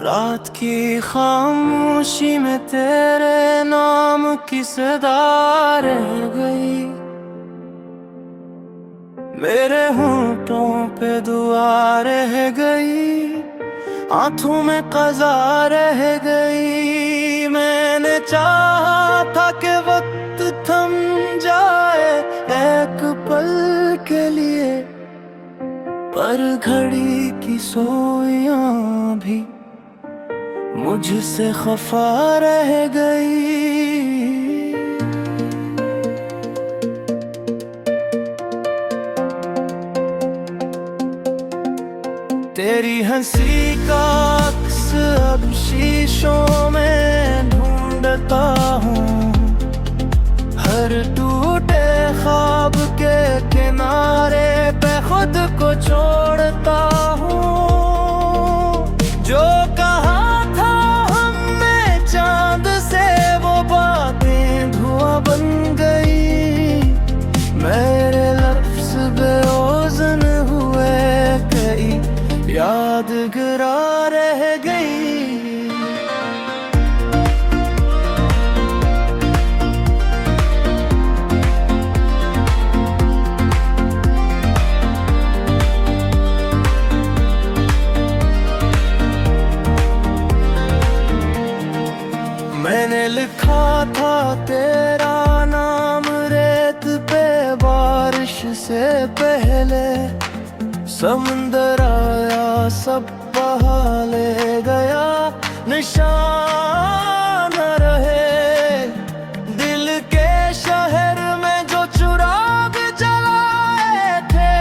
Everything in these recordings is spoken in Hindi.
रात की खामोशी में तेरे नाम की सदा रह गई। मेरे होंठों पे दुआ रह गई, आंखों में क़ज़ा रह गई। मैंने चाहा था कि वक्त थम जाए एक पल के लिए, पर घड़ी की सोइयां भी मुझसे खफा रह गई। तेरी हंसी का अक्स अब शीशों में ढूंढता हूँ, हर टूटे ख्वाब के किनारे पे खुद को छोड़ता हूँ। जो कहा था हमने चांद से, वो बातें धुआं बन गई। मेरे लफ्ज़ बेओज़न हुए, कई यादगार रह गई। मैंने लिखा था तेरा नाम रेत पे बारिश से पहले, समंदर आया सब बहा ले गया, निशान न रहे। दिल के शहर में जो चिराग जलाए थे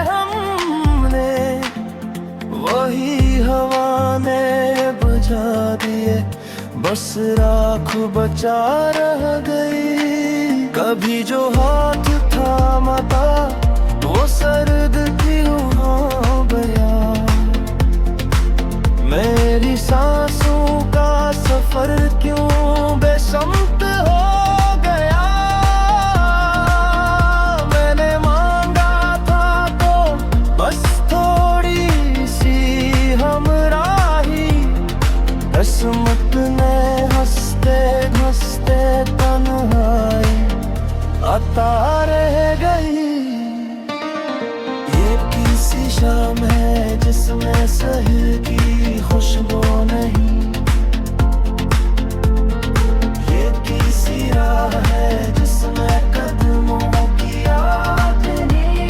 हमने, वही हवा ने बुझा दिए, बस राख बचा रह गई। कभी जो हाथ थामा था वो सर्द क्यों हो गया। मेरी सांसों का सफर क्यों बेसमत हो गया। मैंने मांगा था तो बस थोड़ी सी हमराही, किस्मत ने हंसते हंसते तन्हाई अता रह गई। ये किसी शाम है जिसमें शहर की खुशबू नहीं, ये किसी राह है जिसमें कदमों की याद नहीं।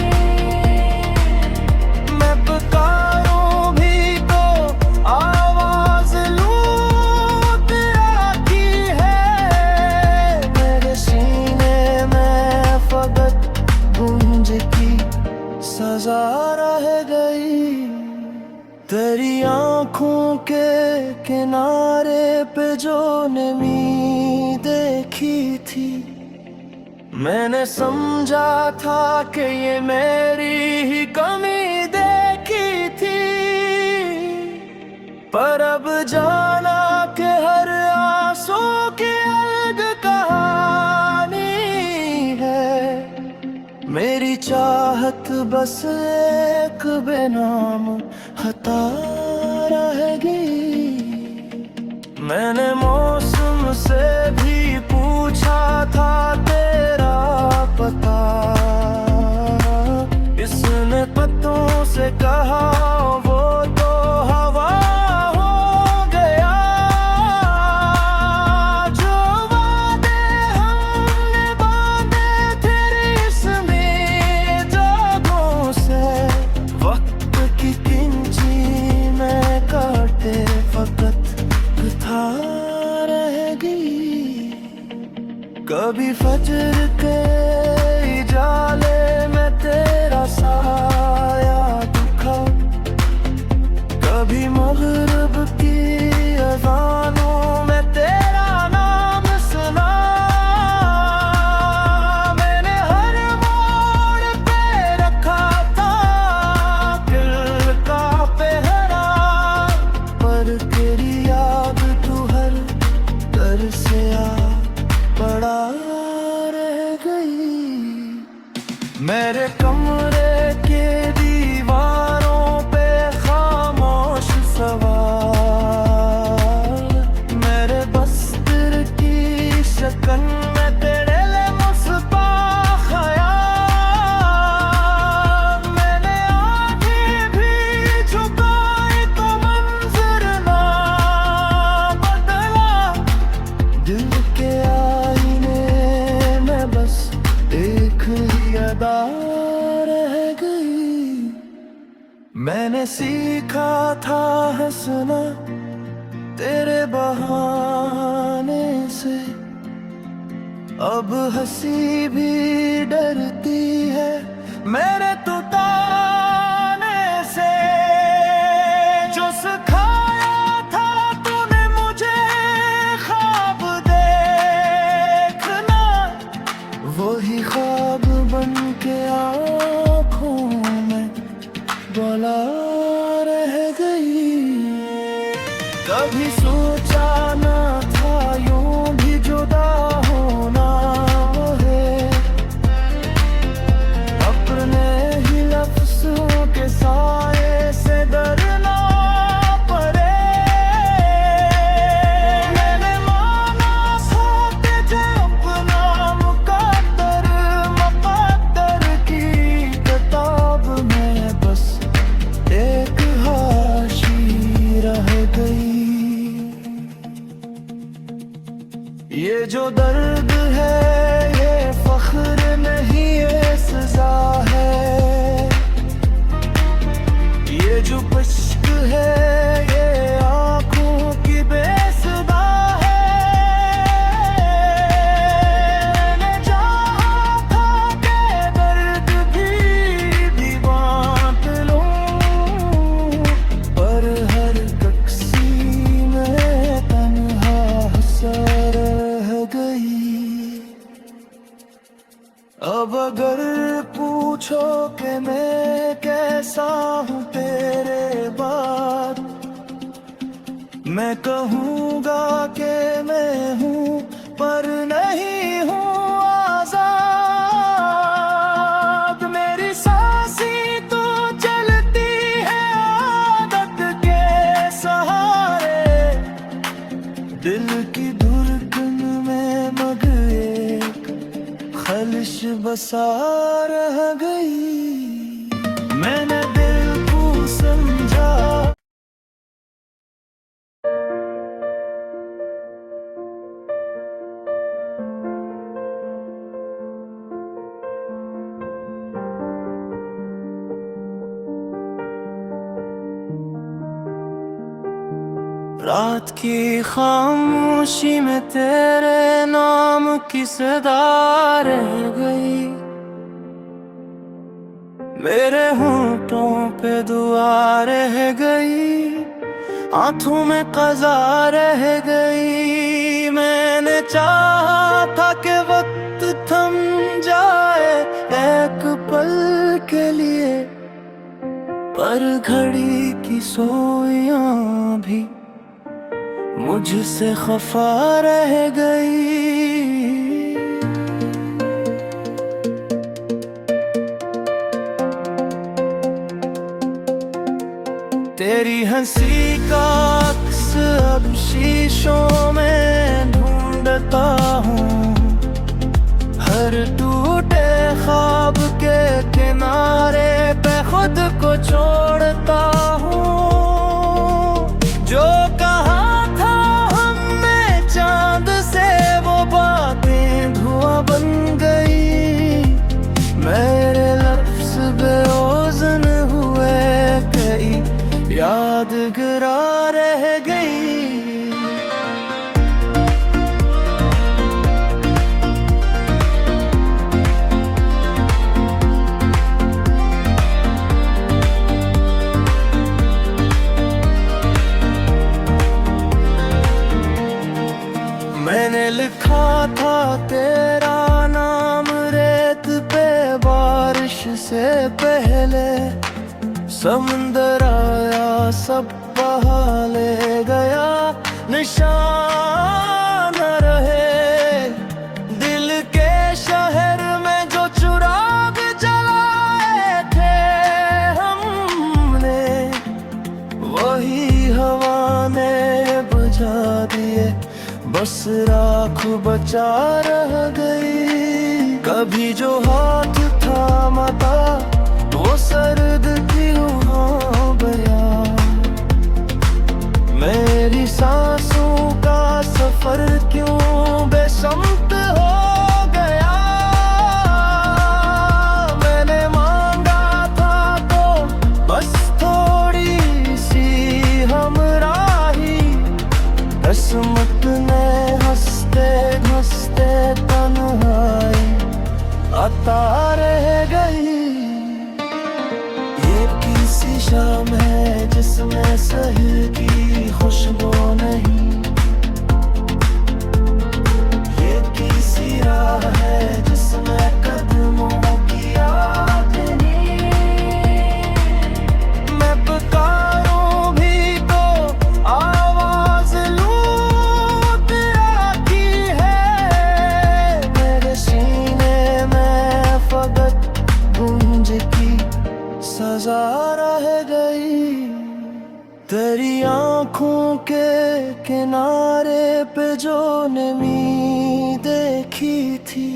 मैं पुकारूं भी तो आवाज लूट आती है, मेरे सीने में फकत गूंज की सजा रह गई। तेरी आंखों के किनारे पे जो नमी देखी थी, मैंने समझा था कि ये मेरी ही कमी देखी थी। पर अब जाना कि हर आंसू की अलग कहानी है, मेरी चाहत बस एक बेनाम खता रहेगी। मैंने मौसम से भी पूछा था तेरा पता, इसने पत्तों से कहा वो तो हवा हो गया। जो वादे हमने बांधे थे रेशमी धागों से, वक्त की किंची में काटे फकत था रहेगी। कभी फजर के जाले में तेरा साया दिखा, कभी मगरिब की अज़ानों में तेरा नाम सुना। मैंने हर मोड़ पे रखा था दिल का पहरा, पर तेरी याद तू हर दर से आ पड़ा रह गई। मेरे कमरे के दीवारों पे खामोश सवाल मैंने सीखा था हंसना तेरे बहाने से, अब हंसी भी डरती है मेरे तो ताने से। जो सिखाया था तूने मुझे ख्वाब देखना, वही ख्वाब बन के आँखों में गला रह गई। कभी सोचा न था यूं भी जुदा होना है, अपने ही लफ्ज़ों के साए से डरना पड़े। मैंने माना था तुझे अपना मुक़द्दर की किताब में बस एक हाशी रह गई। ये जो दर्द है ये फख्र नहीं ये सजा है, ये जो इश्क है ये आँखों की बेसुदा है। मैंने चाहा था कि दर्द भी बांट लूं, पर हर टक्सी में तन्हा हंसा रह गई। अब अगर पूछो कि मैं कैसा हूँ तेरे बाद, मैं कहूँगा कि मैं हूँ पर नहीं हूँ आजाद। मेरी सांसें तो चलती है आदत के सहारे, दिल की धड़कन में मगर एक खलिश बसा रह गई। मैंने दिल को समझा। रात की खामोशी में तेरे नाम की सदा रह गई, मेरे होंठों पे दुआ रह गई, आंखों में क़ज़ा रह गई। मैंने चाहा था कि वक्त थम जाए एक पल के लिए, पर घड़ी की सोइयां भी मुझसे खफा रह गई। तेरी हंसी का अक्स अब शीशों में ढूंढता हूँ, हर टूटे ख्वाब के किनारे पे खुद को छोड़ता हूँ। जो कहा था हमने चांद से वो बातें धुआं बन गई, मेरे लफ्ज़ बेओज़न हुए कई यादगार रह गई। मैंने लिखा था तेरा नाम रेत पे बारिश से पहले, समंदर आया सब बहा ले गया, निशान न रहे। दिल के शहर में जो चिराग जलाए थे हमने, वही हवा ने बुझा दिए, बस राख बचा रह गई। कभी जो हाथ थामा था वो सर्द क्यों हो गया, मेरी सांसों का सफर क्यों बेसमत हो गया। मैंने मांगा था तो बस थोड़ी तेरी आंखों के किनारे पे जो नमी देखी थी,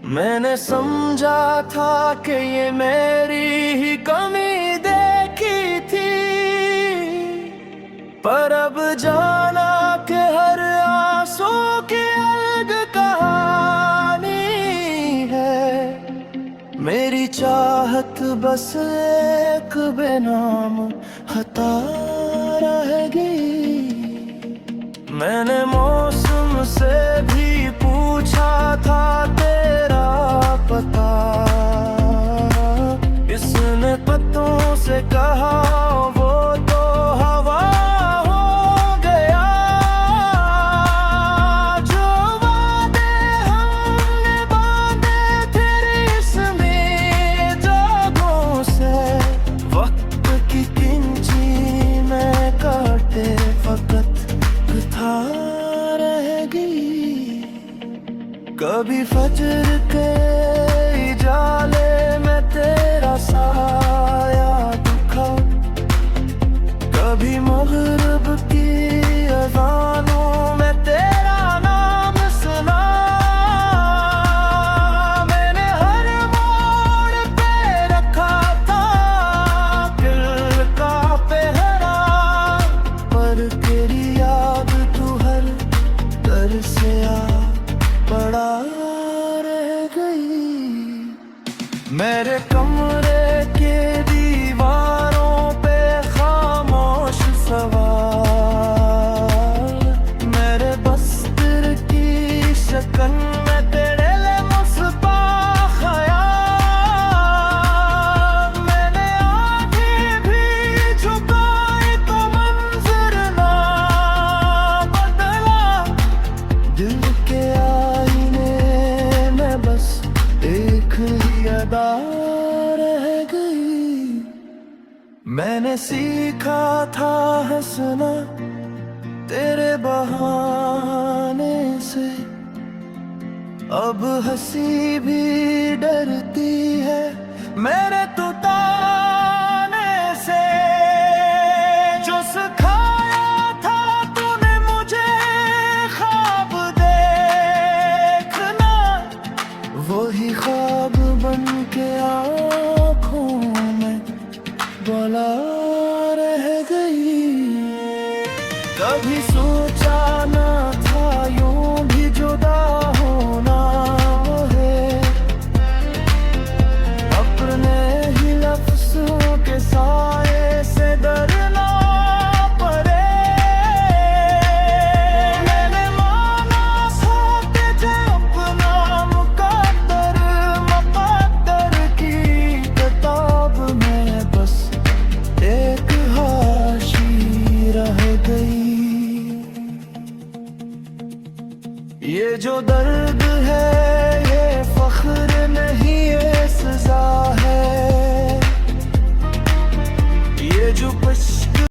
मैंने समझा था कि ये मेरी ही कमी देखी थी। पर अब जाना कि हर आंसू की अलग कहानी है। मेरी चाहत बस एक बेनाम खता रहेगी। मैंने मौसम से भी पूछा था तेरा पता, इसने पत्तों से कहा वो तो हवा हो गया। जो वादे हमने बांधे थे रेशमी धागों से, वक्त की किंची में काटे फकत था रहेगी। कभी फजर के जाले में तेरा साया दिखा, कभी मगरिब की अज़ानों में तेरा नाम सुना। मैंने हर मोड़ पे रखा था दिल का पहरा, पर तेरी याद तू हर दर से आ पड़ा रह गई। मेरे कमरे के दीवारों पे खामोश सवाल, मेरे बस्तर की शक्ल में तेरे लिए मुस्बा ख्याल। मैंने आंखें भी झुकाई तो मंजर ना बदला। दिल के आईने में बस एक ही अदा रह गई। मैंने सीखा था हंसना तेरे बहाने से, अब हंसी भी डरती है मेरे तो ताने से। जो सिखाया था तूने मुझे ख्वाब देखना, वही ख्वाब बन के आँखों में गला रह गई। कभी सोचा